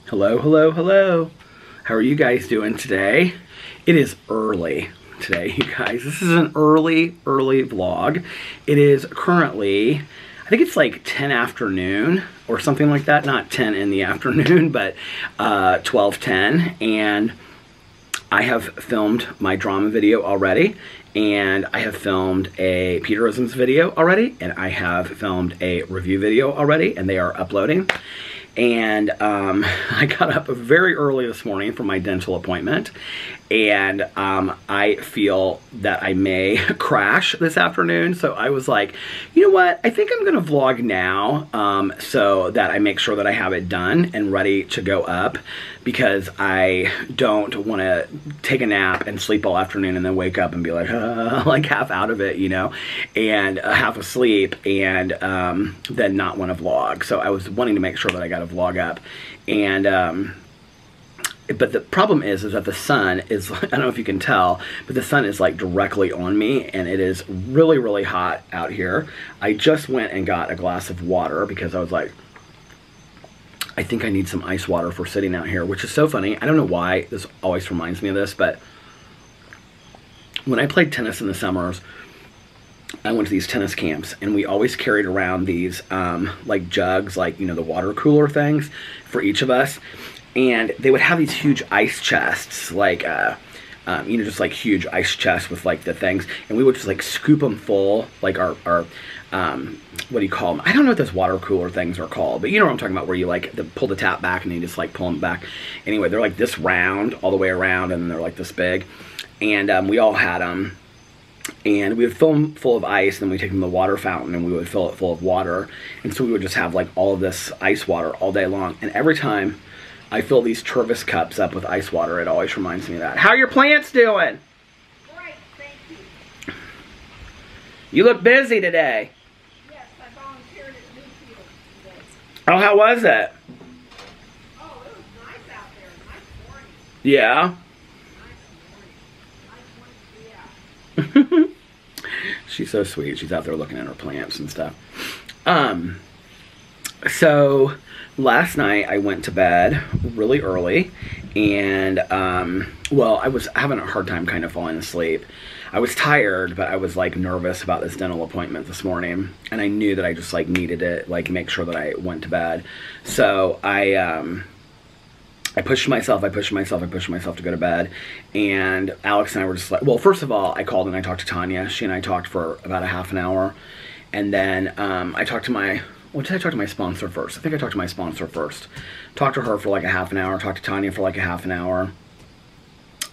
Hello, hello, hello. How are you guys doing today? It is early today, you guys. This is an early vlog. It is currently, I think it's like 10 afternoon or something like that. Not 10 in the afternoon, but 12:10. And I have filmed my drama video already. And I have filmed a Peterisms video already. And I have filmed a review video already. And they are uploading. And I got up very early this morning for my dental appointment, and I feel that I may crash this afternoon. So I was like, you know what? I think I'm going to vlog now so that I make sure that I have it done and ready to go up, because I don't want to take a nap and sleep all afternoon and then wake up and be like, like half out of it, you know, and half asleep, and then not want to vlog. So I was wanting to make sure that I got a vlog up. And but the problem is that the sun is, I don't know if you can tell, but the sun is like directly on me, and it is really hot out here. I just went and got a glass of water because I was like, I think I need some ice water for sitting out here, which is so funny. I don't know why this always reminds me of this, but when I played tennis in the summers, I went to these tennis camps, and we always carried around these like jugs, like, you know, the water cooler things for each of us. And they would have these huge ice chests, like, you know, just like huge ice chests with like the things. And we would just like scoop them full, like our what do you call them? I don't know what those water cooler things are called, but you know what I'm talking about, where you like pull the tap back and you just like pull them back. Anyway, they're like this round all the way around, and they're like this big. And we all had them. And we would fill them full of ice, and then we take them to the water fountain, and we would fill it full of water. And so we would just have like all of this ice water all day long. And every time I fill these Tervis cups up with ice water, it always reminds me of that. How are your plants doing? Great, thank you. You look busy today. Yes, I volunteered at Newfield today. Oh, how was it? Oh, it was nice out there. Nice morning. Yeah. Nice morning. Nice morning, yeah. She's so sweet. She's out there looking at her plants and stuff. So last night I went to bed really early, and well, I was having a hard time kind of falling asleep. I was tired, but I was like nervous about this dental appointment this morning, and I knew that I just like needed it, like make sure that I went to bed. So I pushed myself to go to bed. And Alex and I were just like, well, first of all, I called and I talked to Tanya. She and I talked for about a half an hour. And then I talked to my, well, did I talk to my sponsor first? I think I talked to my sponsor first. Talked to her for like a half an hour. Talked to Tanya for like a half an hour.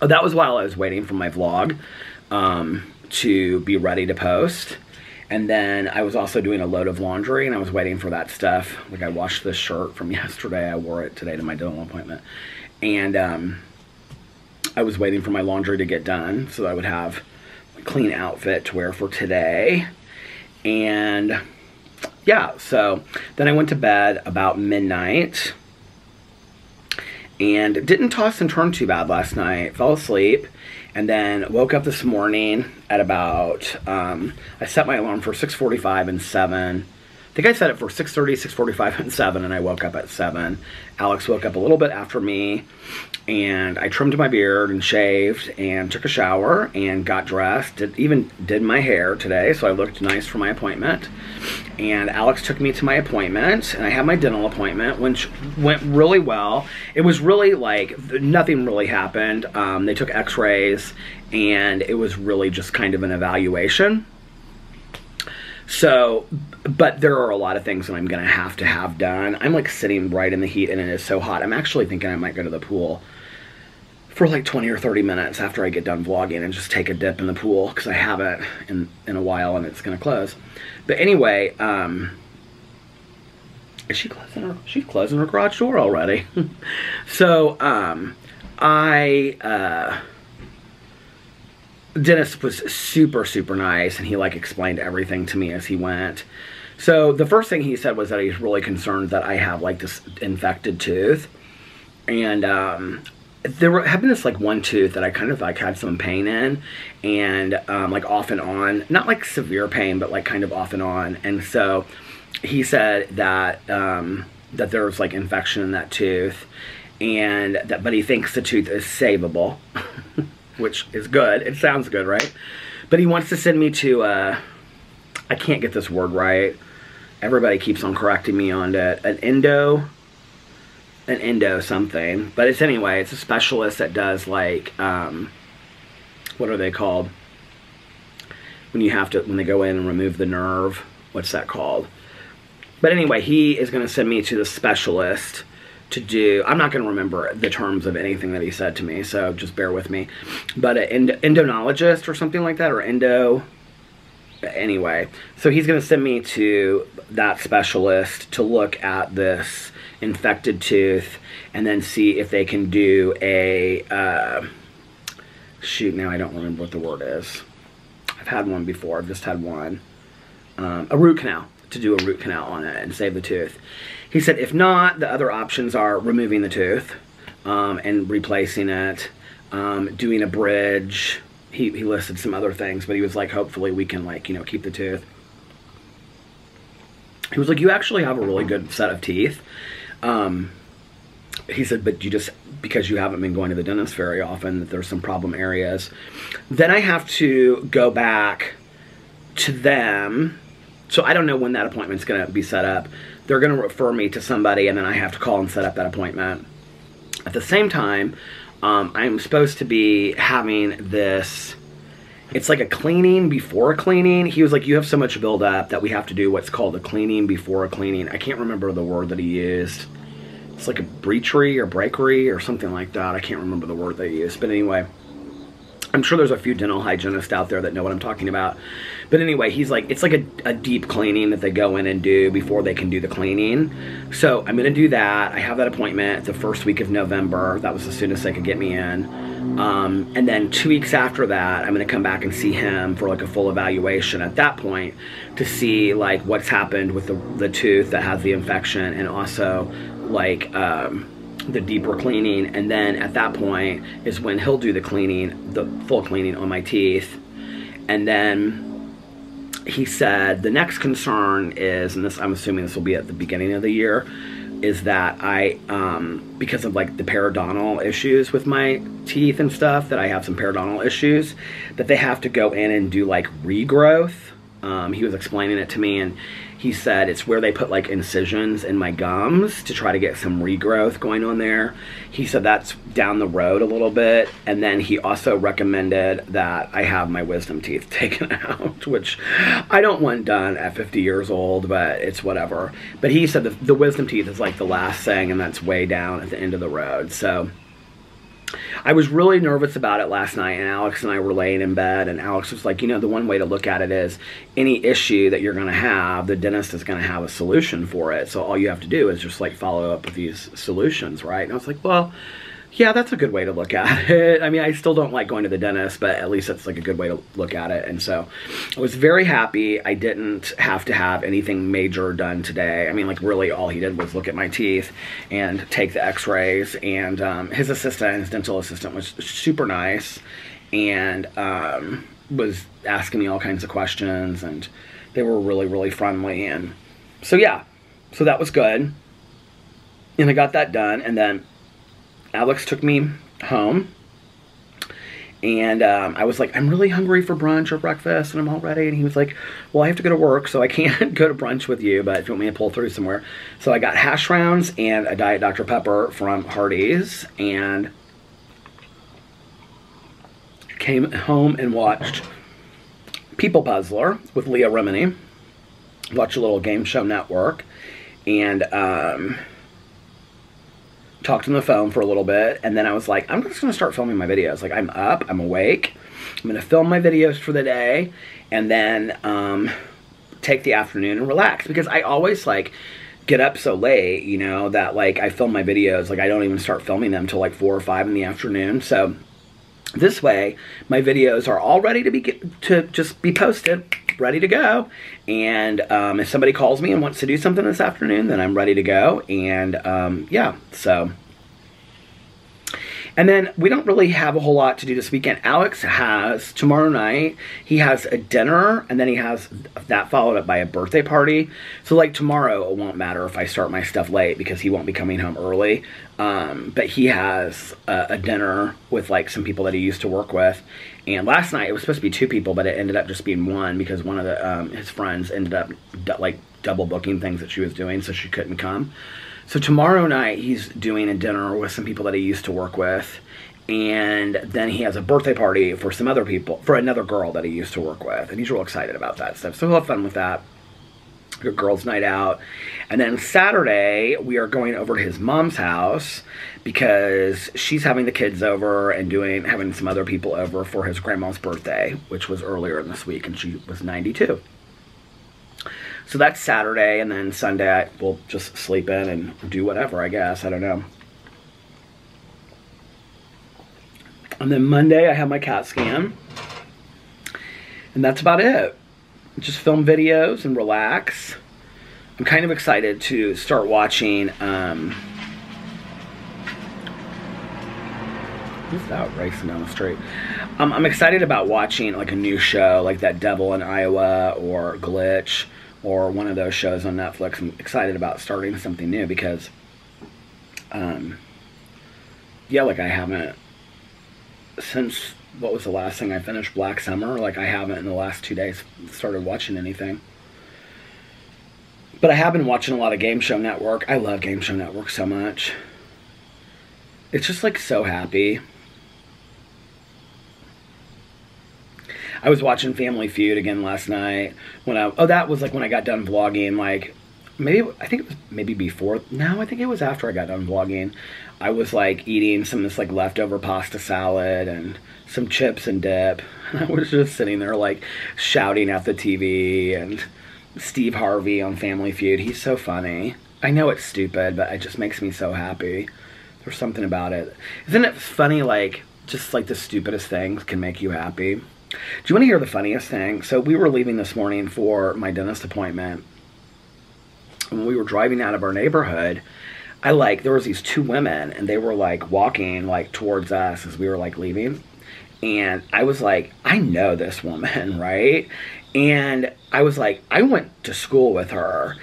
That was while I was waiting for my vlog to be ready to post. And then I was also doing a load of laundry, and I was waiting for that stuff. Like, I washed this shirt from yesterday. I wore it today to my dental appointment. And I was waiting for my laundry to get done so that I would have a clean outfit to wear for today. And yeah, so then I went to bed about midnight and didn't toss and turn too bad last night. Fell asleep. And then woke up this morning at about, I set my alarm for 6:45 and 7. I think I set it for 6:30, 6:45, and 7, and I woke up at 7. Alex woke up a little bit after me, and I trimmed my beard and shaved and took a shower and got dressed. Even did my hair today, so I looked nice for my appointment. And Alex took me to my appointment, and I had my dental appointment, which went really well. It was really like, nothing really happened. They took x-rays, and it was really just kind of an evaluation. So, but there are a lot of things that I'm going to have done. I'm like sitting right in the heat, and it is so hot. I'm actually thinking I might go to the pool for like 20 or 30 minutes after I get done vlogging and just take a dip in the pool, because I haven't in a while, and it's going to close. But anyway, is she closing her garage door already? So, Dennis was super nice, and he like explained everything to me as he went. So the first thing he said was that he's really concerned that I have like this infected tooth. And there had been this like one tooth that I kind of like had some pain in, and like off and on, not like severe pain, but like kind of off and on. And so he said that that there was like infection in that tooth, and but he thinks the tooth is savable, which is good. It sounds good, right? But he wants to send me to, I can't get this word right. Everybody keeps on correcting me on it. An endo something. But it's anyway, it's a specialist that does like, what are they called? When they go in and remove the nerve, what's that called? But anyway, he is going to send me to the specialist to do, I'm not going to remember the terms of anything that he said to me, so just bear with me. But an endonologist or something like that, or anyway. So he's going to send me to that specialist to look at this infected tooth and then see if they can do a, shoot, now I don't remember what the word is. I've had one before, I've just had one. A root canal, to do a root canal on it and save the tooth. He said if not, the other options are removing the tooth and replacing it, doing a bridge. He listed some other things, but he was like, hopefully we can, like, you know, keep the tooth. He was like, you actually have a really good set of teeth. He said, but you just, because you haven't been going to the dentist very often, that there's some problem areas. Then I have to go back to them. So I don't know when that appointment's going to be set up. They're going to refer me to somebody, and then I have to call and set up that appointment. At the same time, I'm supposed to be having this, it's like a cleaning before a cleaning. He was like, you have so much buildup that we have to do what's called a cleaning before a cleaning. I can't remember the word that he used. It's like a breachery or breakery or something like that. I can't remember the word they used. But anyway, I'm sure there's a few dental hygienists out there that know what I'm talking about. But anyway, he's like, it's like a deep cleaning that they go in and do before they can do the cleaning. So I'm going to do that. I have that appointment the first week of November. That was as soon as they could get me in. And then 2 weeks after that, I'm going to come back and see him for like a full evaluation at that point to see like what's happened with the tooth that has the infection, and also like the deeper cleaning. And then at that point is when he'll do the cleaning, the full cleaning on my teeth. And then he said the next concern is, and this, I'm assuming this will be at the beginning of the year, is that I, because of like the periodontal issues with my teeth and stuff, that I have some periodontal issues, that they have to go in and do like regrowth. He was explaining it to me, and he said it's where they put like incisions in my gums to try to get some regrowth going on there. He said that's down the road a little bit. And then he also recommended that I have my wisdom teeth taken out, which I don't want done at 50 years old, but it's whatever. But he said the wisdom teeth is like the last thing, and that's way down at the end of the road. So I was really nervous about it last night, and Alex and I were laying in bed, and Alex was like, you know, the one way to look at it is any issue that you're going to have, the dentist is going to have a solution for it. So all you have to do is just like follow up with these solutions, right? And I was like, well, yeah, that's a good way to look at it. I mean, I still don't like going to the dentist, but at least it's like a good way to look at it. And so I was very happy I didn't have to have anything major done today. I mean, like really all he did was look at my teeth and take the x-rays. And his assistant, his dental assistant, was super nice and was asking me all kinds of questions, and they were really, really friendly. And so, yeah, so that was good. And I got that done, and then Alex took me home, and I was like, I'm really hungry for brunch or breakfast, and I'm all ready. And he was like, well, I have to go to work, so I can't go to brunch with you, but if you want me to pull through somewhere. So I got hash browns and a Diet Dr. Pepper from Hardee's, and came home and watched People Puzzler with Leah Remini. Watched a little Game Show Network, and talked on the phone for a little bit, and then I was like, I'm just going to start filming my videos. Like, I'm up, I'm awake, I'm going to film my videos for the day, and then take the afternoon and relax, because I always, like, get up so late, you know, that, like, I film my videos, like, I don't even start filming them till, like, 4 or 5 in the afternoon. So this way, my videos are all ready to just be posted, ready to go. And if somebody calls me and wants to do something this afternoon, then I'm ready to go. And yeah, so And then we don't really have a whole lot to do this weekend. Alex has, tomorrow night, he has a dinner, and then he has that followed up by a birthday party. So, like, tomorrow, it won't matter if I start my stuff late because he won't be coming home early. But he has a dinner with, like, some people that he used to work with. And last night, it was supposed to be 2 people, but it ended up just being 1 because one of the his friends ended up, like, double booking things that she was doing, so she couldn't come. So tomorrow night, he's doing a dinner with some people that he used to work with. And then he has a birthday party for some other people, for another girl that he used to work with. And he's real excited about that stuff. So he'll have fun with that. A girls' night out. And then Saturday, we are going over to his mom's house because she's having the kids over and having some other people over for his grandma's birthday, which was earlier in this week, and she was 92. So that's Saturday, and then Sunday we'll just sleep in and do whatever, I guess. I don't know. And then Monday, I have my CAT scan. And that's about it. Just film videos and relax. I'm kind of excited to start watching, who's that racing down the street? I'm excited about watching, like, a new show, like that Devil in Iowa or Glitch, or one of those shows on Netflix. I'm excited about starting something new because, yeah, like I haven't, since, what was the last thing I finished? Black Summer? Like I haven't in the last 2 days started watching anything. But I have been watching a lot of Game Show Network. I love Game Show Network so much. It's just like so happy. I was watching Family Feud again last night that was like when I got done vlogging, like I think it was maybe before, no, I think it was after I got done vlogging. I was like eating some of this like leftover pasta salad and some chips and dip. And I was just sitting there like shouting at the TV, and Steve Harvey on Family Feud, he's so funny. I know it's stupid, but it just makes me so happy. There's something about it. Isn't it funny, like, just like the stupidest things can make you happy? Do you want to hear the funniest thing? So we were leaving this morning for my dentist appointment. And when we were driving out of our neighborhood, there was these 2 women, and they were like walking like towards us as we were like leaving. And I was like, I know this woman, right? And I was like, I went to school with her.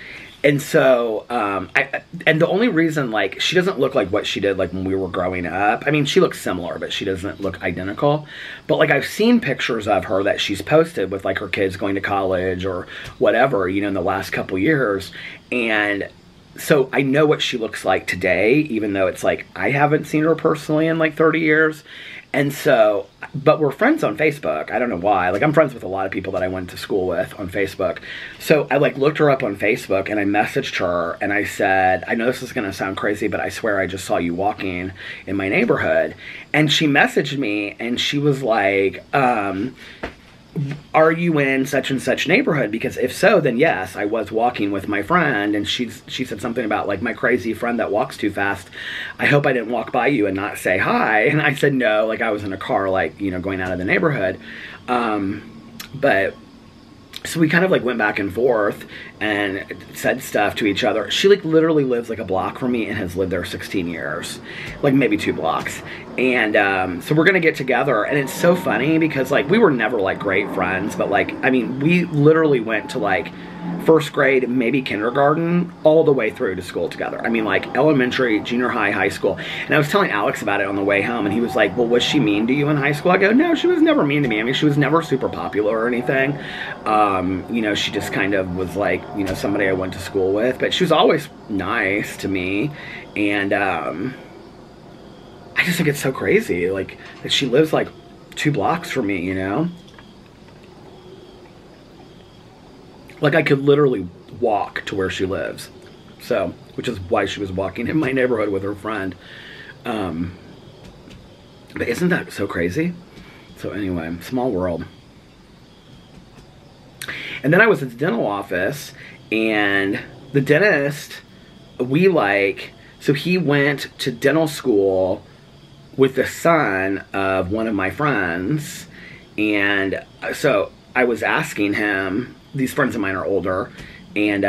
And so, and the only reason, like, she doesn't look like what she did, like, when we were growing up. I mean, she looks similar, but she doesn't look identical. But, like, I've seen pictures of her that she's posted with, like, her kids going to college or whatever, you know, in the last couple years. And so I know what she looks like today, even though it's, like, I haven't seen her personally in, like, 30 years. And so, but we're friends on Facebook. I don't know why. Like, I'm friends with a lot of people that I went to school with on Facebook. So I like looked her up on Facebook, and I messaged her, and I said, I know this is going to sound crazy, but I swear I just saw you walking in my neighborhood. And she messaged me, and she was like, are you in such and such neighborhood? Because if so, then yes, I was walking with my friend. And she said something about, like, my crazy friend that walks too fast. I hope I didn't walk by you and not say hi. And I said no, like I was in a car, like, you know, going out of the neighborhood. But so we kind of like went back and forth and said stuff to each other. She like literally lives like a block from me and has lived there 16 years, like maybe 2 blocks. And so we're gonna get together, and it's so funny because like we were never like great friends, but like, I mean, we literally went to like 1st grade, maybe kindergarten, all the way through to school together. I mean, like elementary, junior high, high school. And I was telling Alex about it on the way home, and he was like, well, was she mean to you in high school? I go, no, she was never mean to me. I mean, she was never super popular or anything. You know, she just kind of was like, you know, somebody I went to school with, but she was always nice to me. And I just think it's so crazy, like, that she lives like 2 blocks from me, you know? Like, I could literally walk to where she lives. So, which is why she was walking in my neighborhood with her friend. But isn't that so crazy? So anyway, small world. And then I was at the dental office, and the dentist, so he went to dental school with the son of one of my friends. And so I was asking him, these friends of mine are older, and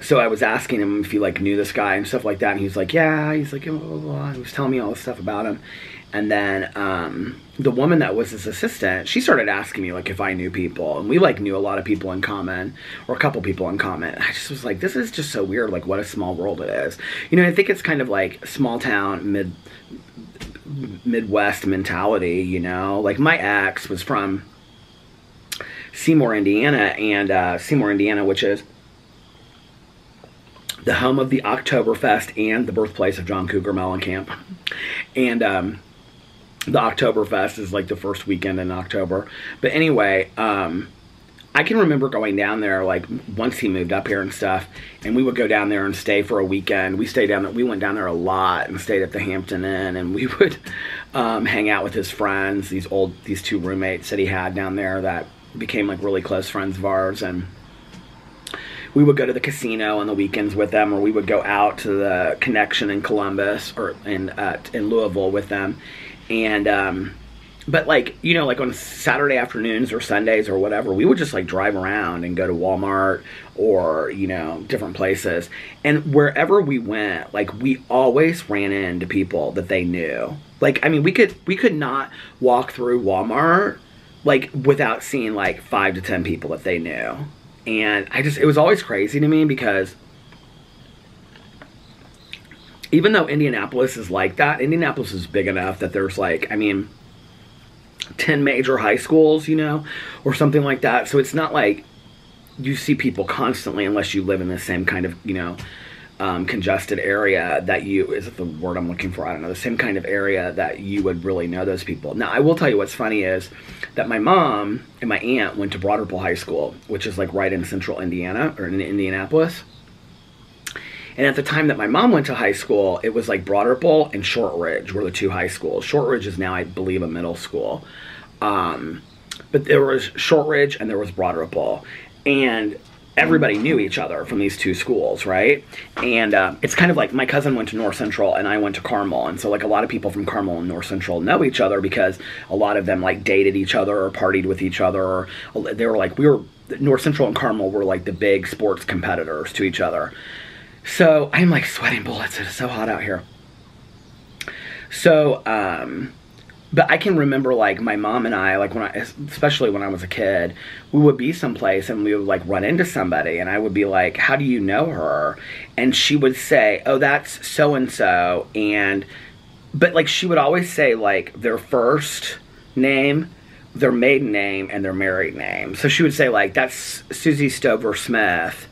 so I was asking him if he like knew this guy and stuff like that, and he was like, yeah, he's like, blah, blah, blah. He was telling me all this stuff about him. And then the woman that was his assistant, she started asking me like if I knew people, and we like knew a lot of people in common, or a couple people in common. And I just was like, this is just so weird, like what a small world it is. You know, I think it's kind of like small town, Midwest mentality, you know? Like my ex was from Seymour, Indiana, and Seymour, Indiana, which is the home of the Oktoberfest and the birthplace of John Cougar Mellencamp. And the Oktoberfest is like the first weekend in October. But anyway, I can remember going down there like once he moved up here and stuff, and we would go down there and stay for a weekend. We stayed down there. We went down there a lot and stayed at the Hampton Inn, and we would hang out with his friends, these two roommates that he had down there that became like really close friends of ours. And we would go to the casino on the weekends with them, or we would go out to the Connection in Columbus or in Louisville with them. And but like, you know, like on Saturday afternoons or Sundays or whatever, we would just like drive around and go to Walmart or, you know, different places. And wherever we went, like we always ran into people that they knew. Like, I mean, we could not walk through Walmart like without seeing like 5 to 10 people that they knew. And it was always crazy to me, because even though Indianapolis is like that, Indianapolis is big enough that there's like, I mean, 10 major high schools, you know, or something like that. So it's not like you see people constantly unless you live in the same kind of, you know, congested area that is it the word I'm looking for? I don't know. The same kind of area that you would really know those people. Now, I will tell you what's funny is that my mom and my aunt went to Broad Ripple High School, which is like right in central Indiana, or in Indianapolis. And at the time that my mom went to high school, it was like Broad Ripple and Shortridge were the two high schools. Shortridge is now, I believe, a middle school. But there was Shortridge and there was Broad Ripple. And everybody knew each other from these two schools, right? And it's kind of like my cousin went to North Central and I went to Carmel. And so like a lot of people from Carmel and North Central know each other because a lot of them like dated each other or partied with each other. Or they were like, North Central and Carmel were like the big sports competitors to each other. So I'm like sweating bullets. It is so hot out here. So, but I can remember like my mom and I, like especially when I was a kid, we would be someplace and we would like run into somebody and I would be like, how do you know her? And she would say, oh, that's so-and-so. But like she would always say like their first name, their maiden name, and their married name. So she would say like, that's Susie Stover Smith.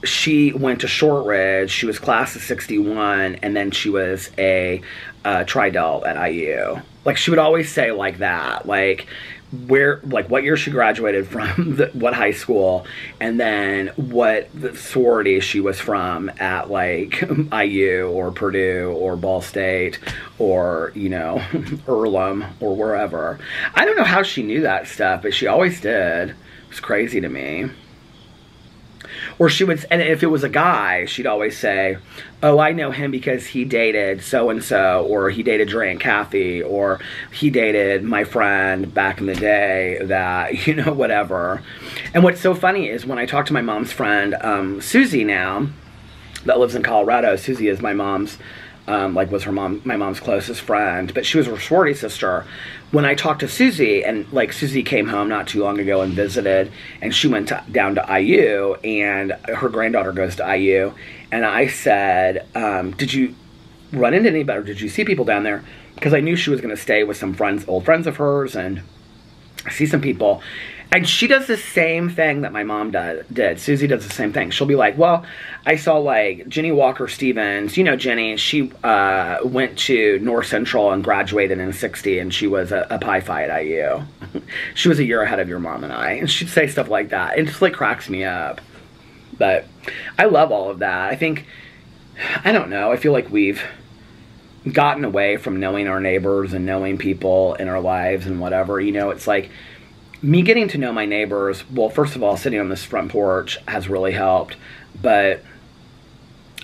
She went to Shortridge. She was class of 61, and then she was a Tri-Delt at IU. Like, she would always say like that, like what year she graduated from, what high school, and then what the sorority she was from at like IU or Purdue or Ball State or, you know, Earlham or wherever. I don't know how she knew that stuff, but she always did. It was crazy to me. Or she would, and if it was a guy, she'd always say, oh, I know him because he dated so-and-so, or he dated Dre and Kathy, or he dated my friend back in the day that, you know, whatever. And what's so funny is when I talk to my mom's friend, Susie now, that lives in Colorado. Susie is my mom's, was my mom's closest friend, but she was her sorority sister. When I talked to Susie, and like Susie came home not too long ago and visited, and she went down to IU, and her granddaughter goes to IU, and I said, did you run into anybody, or did you see people down there? Because I knew she was going to stay with some friends, old friends of hers, and see some people. And she does the same thing that my mom did. Susie does the same thing. She'll be like, well, I saw like Jenny Walker Stevens. You know Jenny. She went to North Central and graduated in '60, and she was a Pi Phi at IU. She was a year ahead of your mom and I. And she'd say stuff like that. It just like cracks me up. But I love all of that. I don't know. I feel like we've gotten away from knowing our neighbors and knowing people in our lives and whatever. You know, it's like, me getting to know my neighbors, well, first of all, sitting on this front porch has really helped, but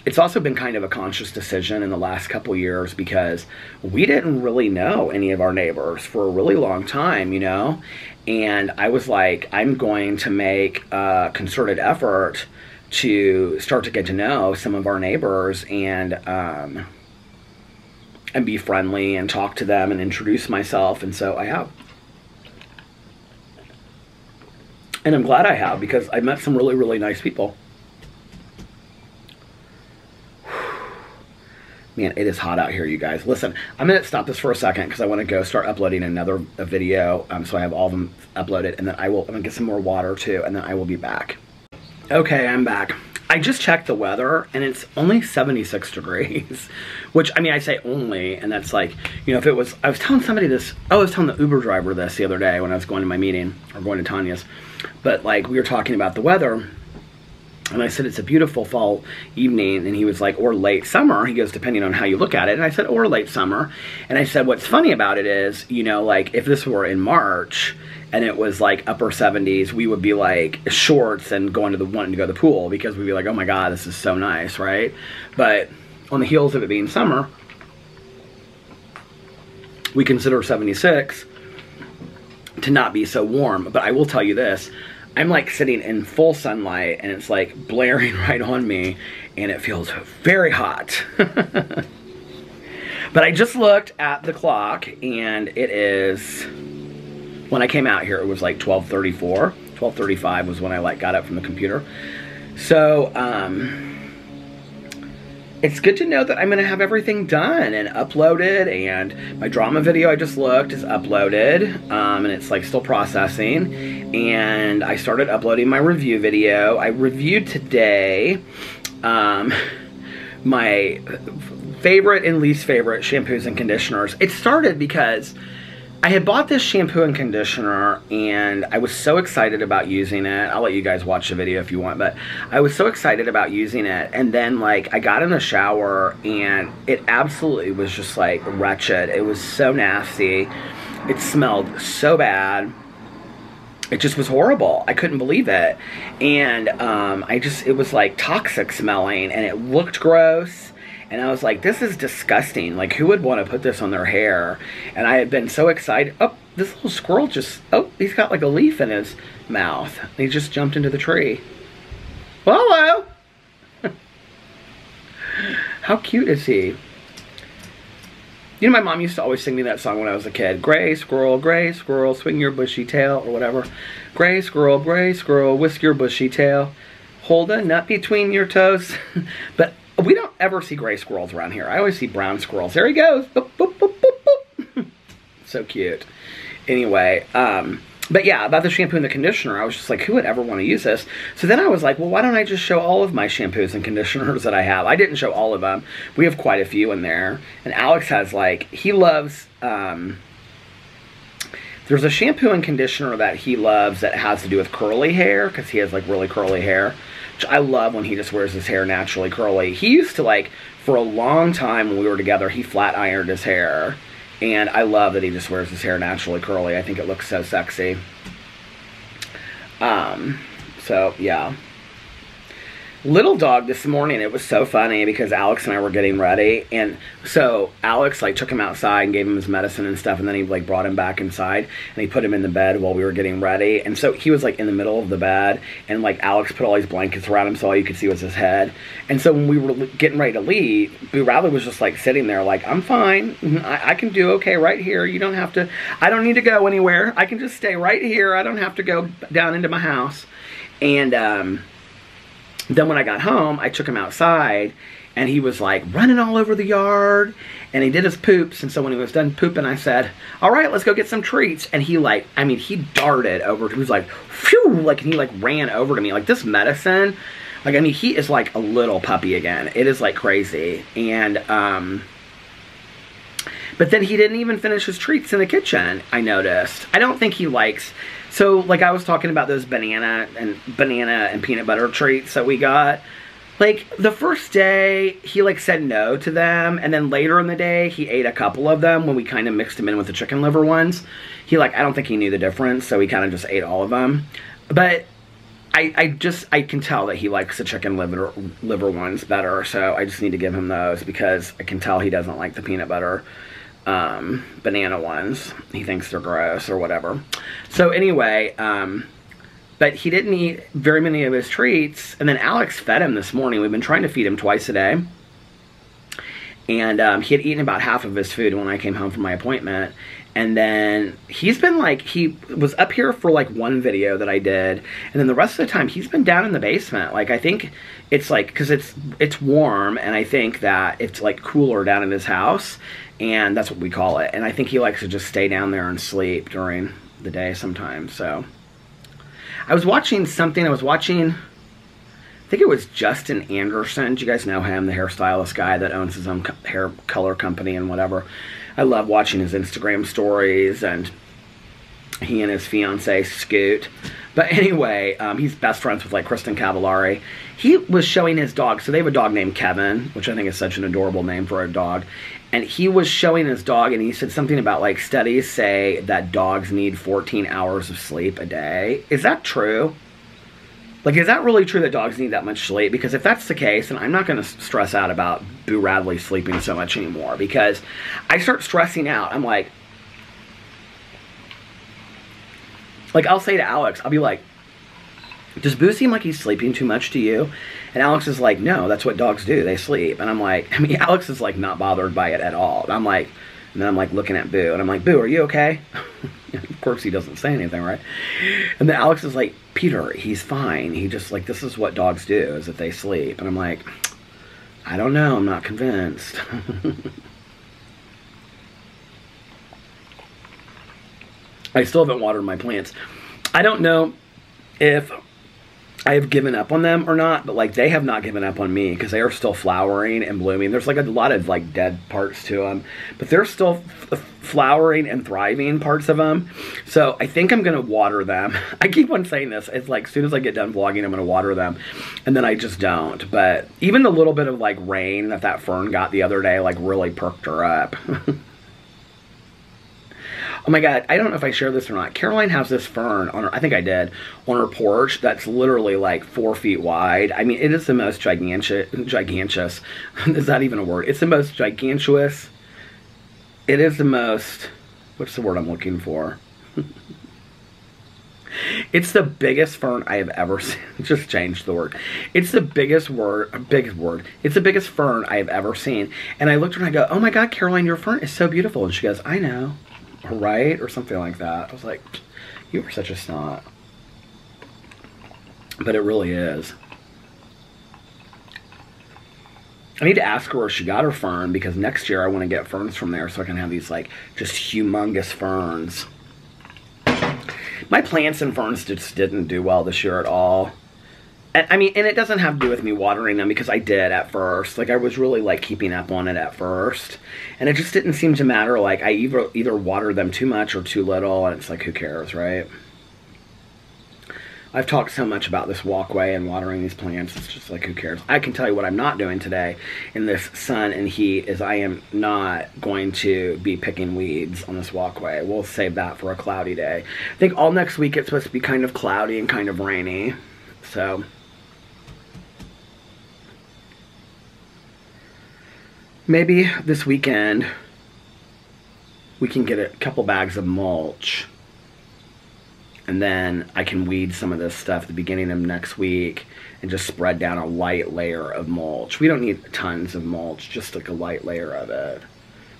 it's also been kind of a conscious decision in the last couple years because we didn't really know any of our neighbors for a really long time, you know? And I was like, I'm going to make a concerted effort to start to get to know some of our neighbors and be friendly and talk to them and introduce myself. And so I have. And I'm glad I have, because I met some really, really nice people. Man, it is hot out here, you guys. Listen, I'm going to stop this for a second because I want to go start uploading another video. So I have all of them uploaded, and then I'm going to get some more water too, and then I will be back. Okay, I'm back. I just checked the weather, and it's only 76 degrees, which, I mean, I say only, and that's like, you know, if it was, I was telling somebody this, I was telling the Uber driver this the other day when I was going to my meeting, or going to Tanya's, but like, we were talking about the weather, and I said, it's a beautiful fall evening, and he was like, or late summer. He goes, depending on how you look at it. And I said, or late summer. And I said, what's funny about it is, you know, like, if this were in March, and it was like upper 70s, we would be like shorts and wanting to go to the pool, because we'd be like, oh my God, this is so nice, right? But on the heels of it being summer, we consider 76 to not be so warm. But I will tell you this, I'm like sitting in full sunlight, and it's like blaring right on me, and it feels very hot. But I just looked at the clock, and it is, when I came out here, it was like 12:34. 12:35 was when I like got up from the computer. So, it's good to know that I'm going to have everything done and uploaded, and my drama video I just looked is uploaded, and it's like still processing, and I started uploading my review video. I reviewed today my favorite and least favorite shampoos and conditioners. It started because I had bought this shampoo and conditioner, and I was so excited about using it. I'll let you guys watch the video if you want, but I was so excited about using it. And then, like, I got in the shower, and it absolutely was just, like, wretched. It was so nasty. It smelled so bad. It just was horrible. I couldn't believe it. And it was, like, toxic smelling, and it looked gross. And I was like, this is disgusting. Like, who would want to put this on their hair? And I had been so excited. Oh, this little squirrel just, oh, he's got like a leaf in his mouth. He just jumped into the tree. Well, hello. How cute is he? You know, my mom used to always sing me that song when I was a kid. Gray squirrel, swing your bushy tail, or whatever. Gray squirrel, whisk your bushy tail. Hold a nut between your toes. But we don't ever see gray squirrels around here. I always see brown squirrels. There he goes. Boop, boop, boop, boop, boop. So cute. Anyway, but yeah, about the shampoo and the conditioner, I was just like, who would ever want to use this? So then I was like, well, why don't I just show all of my shampoos and conditioners that I have? I didn't show all of them. We have quite a few in there. And Alex has, like, he loves, there's a shampoo and conditioner that he loves that has to do with curly hair, because he has, like, really curly hair. Which I love when he just wears his hair naturally curly. He used to, like, for a long time when we were together, he flat ironed his hair. And I love that he just wears his hair naturally curly. I think it looks so sexy. So, yeah. Little dog this morning, it was so funny because Alex and I were getting ready, and so Alex like took him outside and gave him his medicine and stuff, and then he like brought him back inside and he put him in the bed while we were getting ready. And so he was like in the middle of the bed, and like Alex put all these blankets around him so all you could see was his head. And so when we were getting ready to leave, Boo Radley was just like sitting there like, I'm fine, I can do okay right here. You don't have to, I don't need to go anywhere. I can just stay right here. I don't have to go down into my house. And then when I got home, I took him outside, and he was like running all over the yard, and he did his poops. And so when he was done pooping, I said, all right, let's go get some treats. And he like, I mean, he darted over, he was like, phew, like, and he like ran over to me. Like, this medicine, like, I mean, he is like a little puppy again. It is like crazy. And, but then he didn't even finish his treats in the kitchen, I noticed. I don't think he likes, so like I was talking about those banana and peanut butter treats that we got. Like, the first day, he like said no to them, and then later in the day, he ate a couple of them when we kind of mixed them in with the chicken liver ones. He like, I don't think he knew the difference, so he kind of just ate all of them. But I can tell that he likes the chicken liver ones better, so I just need to give him those because I can tell he doesn't like the peanut butter banana ones. He thinks they're gross or whatever. So anyway, but he didn't eat very many of his treats. And then Alex fed him this morning. We've been trying to feed him twice a day. And he had eaten about half of his food when I came home from my appointment. And then he's been like, he was up here for like one video that I did. And then the rest of the time he's been down in the basement. Like, I think it's like, because it's warm. And I think that it's like cooler down in his house. And that's what we call it. And I think he likes to just stay down there and sleep during the day sometimes. So I was watching something. I think it was Justin Anderson. Do you guys know him? The hairstylist guy that owns his own hair color company and whatever. I love watching his Instagram stories, and he and his fiance Scoot. But anyway, he's best friends with like Kristen Cavallari. He was showing his dog. So they have a dog named Kevin, which I think is such an adorable name for a dog. And he was showing his dog, and he said something about like studies say that dogs need 14 hours of sleep a day. Is that true? Like, is that really true that dogs need that much sleep? Because if that's the case, then I'm not going to stress out about Boo Radley sleeping so much anymore. Because I start stressing out. I'm like, I'll say to Alex, I'll be like, does Boo seem like he's sleeping too much to you? And Alex is like, no, that's what dogs do. They sleep. And I'm like, I mean, Alex is like not bothered by it at all. And I'm like, and then I'm like looking at Boo, and I'm like, Boo, are you okay? Of course he doesn't say anything, right? And then Alex is like, Peter, he's fine. He just like, this is what dogs do, is that they sleep. And I'm like, I don't know. I'm not convinced. I still haven't watered my plants. I don't know if I have given up on them or not, but like they have not given up on me because they are still flowering and blooming. There's like a lot of like dead parts to them, but they're still flowering and thriving parts of them. So I think I'm going to water them. I keep on saying this. It's like as soon as I get done vlogging, I'm going to water them, and then I just don't. But even the little bit of like rain that fern got the other day like really perked her up. Oh my God, I don't know if I shared this or not. Caroline has this fern on her, I think I did, on her porch that's literally like 4 feet wide. I mean, it is the most gigantic, is that even a word? It's the most gigantuous, it is the most, what's the word I'm looking for? It's the biggest fern I have ever seen. Just changed the word. It's the biggest It's the biggest fern I have ever seen. And I looked at her and I go, oh my God, Caroline, your fern is so beautiful. And she goes, I know. Right? Or something like that. I was like, you are such a snot. But it really is. I need to ask her where she got her fern, because next year I want to get ferns from there so I can have these like just humongous ferns. My plants and ferns just didn't do well this year at all. And, I mean, and it doesn't have to do with me watering them, because I did at first. Like, I was really, like, keeping up on it at first. And it just didn't seem to matter. Like, I either watered them too much or too little, and it's like, who cares, right? I've talked so much about this walkway and watering these plants. It's just like, who cares? I can tell you what I'm not doing today in this sun and heat is I am not going to be picking weeds on this walkway. We'll save that for a cloudy day. I think all next week it's supposed to be kind of cloudy and kind of rainy. So maybe this weekend we can get a couple bags of mulch, and then I can weed some of this stuff at the beginning of next week and just spread down a light layer of mulch. We don't need tons of mulch, just like a light layer of it.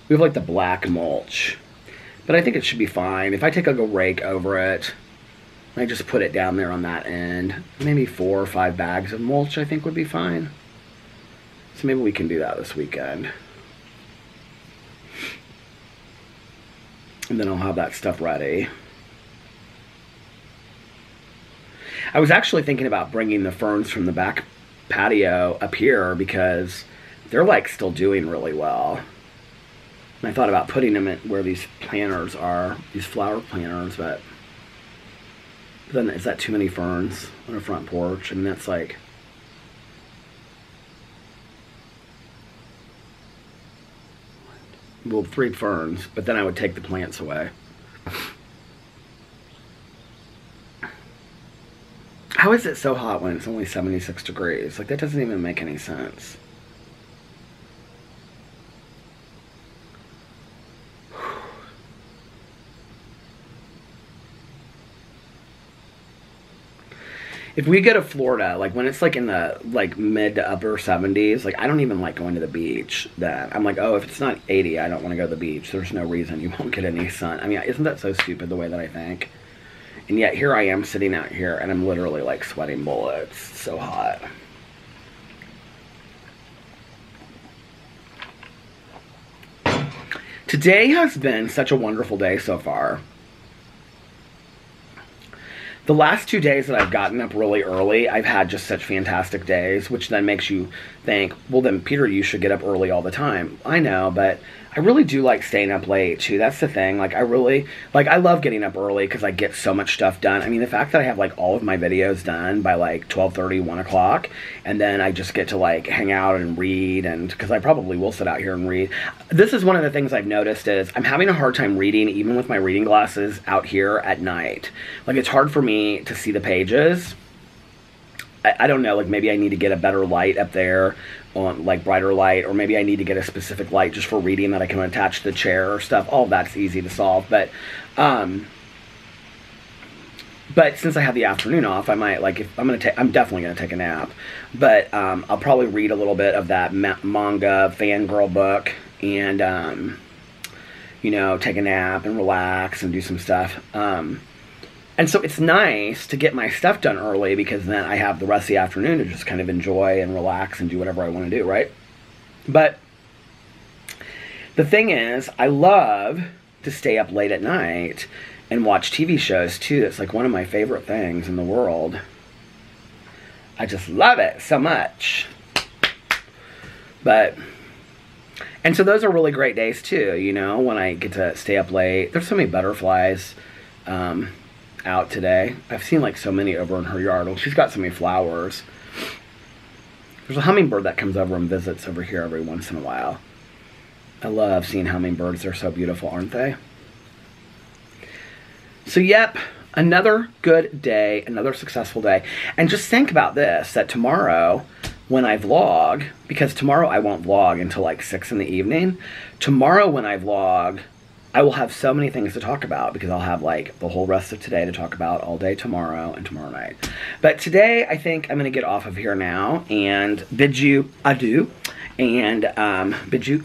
We have like the black mulch, but I think it should be fine. If I take like a rake over it, I just put it down there on that end, maybe 4 or 5 bags of mulch I think would be fine. So maybe we can do that this weekend. And then I'll have that stuff ready. I was actually thinking about bringing the ferns from the back patio up here because they're like still doing really well. And I thought about putting them in where these planters are, these flower planters, but then is that too many ferns on a front porch? I mean, that's like, well, 3 ferns, but then I would take the plants away. How is it so hot when it's only 76 degrees? Like, that doesn't even make any sense. if we go to Florida, like when it's like in the like mid to upper 70s, like I don't even like going to the beach then. I'm like, oh, if it's not 80, I don't want to go to the beach. There's no reason. You won't get any sun. I mean, isn't that so stupid the way that I think? And yet here I am sitting out here and I'm literally like sweating bullets. It's so hot. Today has been such a wonderful day so far. The last 2 days that I've gotten up really early, I've had just such fantastic days, which then makes you think, well then, Peter, you should get up early all the time. I know, but I really do like staying up late, too. That's the thing. Like, I love getting up early because I get so much stuff done. I mean, the fact that I have, like, all of my videos done by, like, 12:30, 1 o'clock, and then I just get to, like, hang out and read, and because I probably will sit out here and read. This is one of the things I've noticed is I'm having a hard time reading, even with my reading glasses, out here at night. Like, it's hard for me to see the pages. I don't know, like, maybe I need to get a better light up there, on like brighter light, or maybe I need to get a specific light just for reading that I can attach to the chair or stuff. All of that's easy to solve, but since I have the afternoon off, I might, like, if I'm definitely gonna take a nap, but I'll probably read a little bit of that manga fangirl book, and you know, take a nap and relax and do some stuff. And so it's nice to get my stuff done early because then I have the rest of the afternoon to just kind of enjoy and relax and do whatever I want to do, right? But the thing is, I love to stay up late at night and watch TV shows too. It's like one of my favorite things in the world. I just love it so much. And so those are really great days too, you know, when I get to stay up late. There's so many butterflies out today. I've seen like so many over in her yard. Well, she's got so many flowers. There's a hummingbird that comes over and visits over here every once in a while. I love seeing hummingbirds. They're so beautiful, aren't they? So yep, another good day, another successful day. And just think about this, that tomorrow when I vlog, because tomorrow I won't vlog until like 6 in the evening. Tomorrow when I vlog, I will have so many things to talk about because I'll have like the whole rest of today to talk about all day tomorrow and tomorrow night. But today I think I'm going to get off of here now and bid you adieu. And bid you,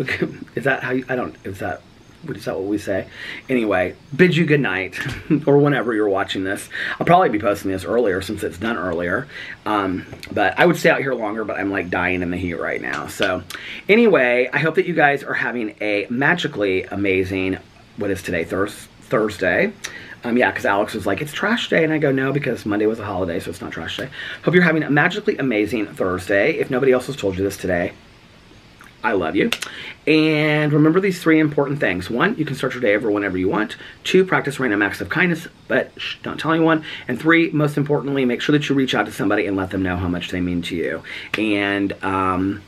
is that how you, I don't, is that what we say? Anyway, bid you good night or whenever you're watching this. I'll probably be posting this earlier since it's done earlier. But I would stay out here longer, but I'm like dying in the heat right now. So anyway, I hope that you guys are having a magically amazing, what is today, Thursday. Yeah, because Alex was like, it's trash day, and I go, no, because Monday was a holiday, so it's not trash day. Hope you're having a magically amazing Thursday. If nobody else has told you this today, I love you. And remember these 3 important things. 1, you can start your day over whenever you want. 2, practice random acts of kindness, but don't tell anyone. And 3, most importantly, make sure that you reach out to somebody and let them know how much they mean to you. And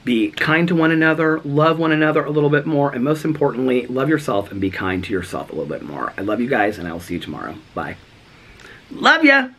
be kind to one another, love one another a little bit more, and most importantly, love yourself and be kind to yourself a little bit more. I love you guys, and I will see you tomorrow. Bye. Love ya!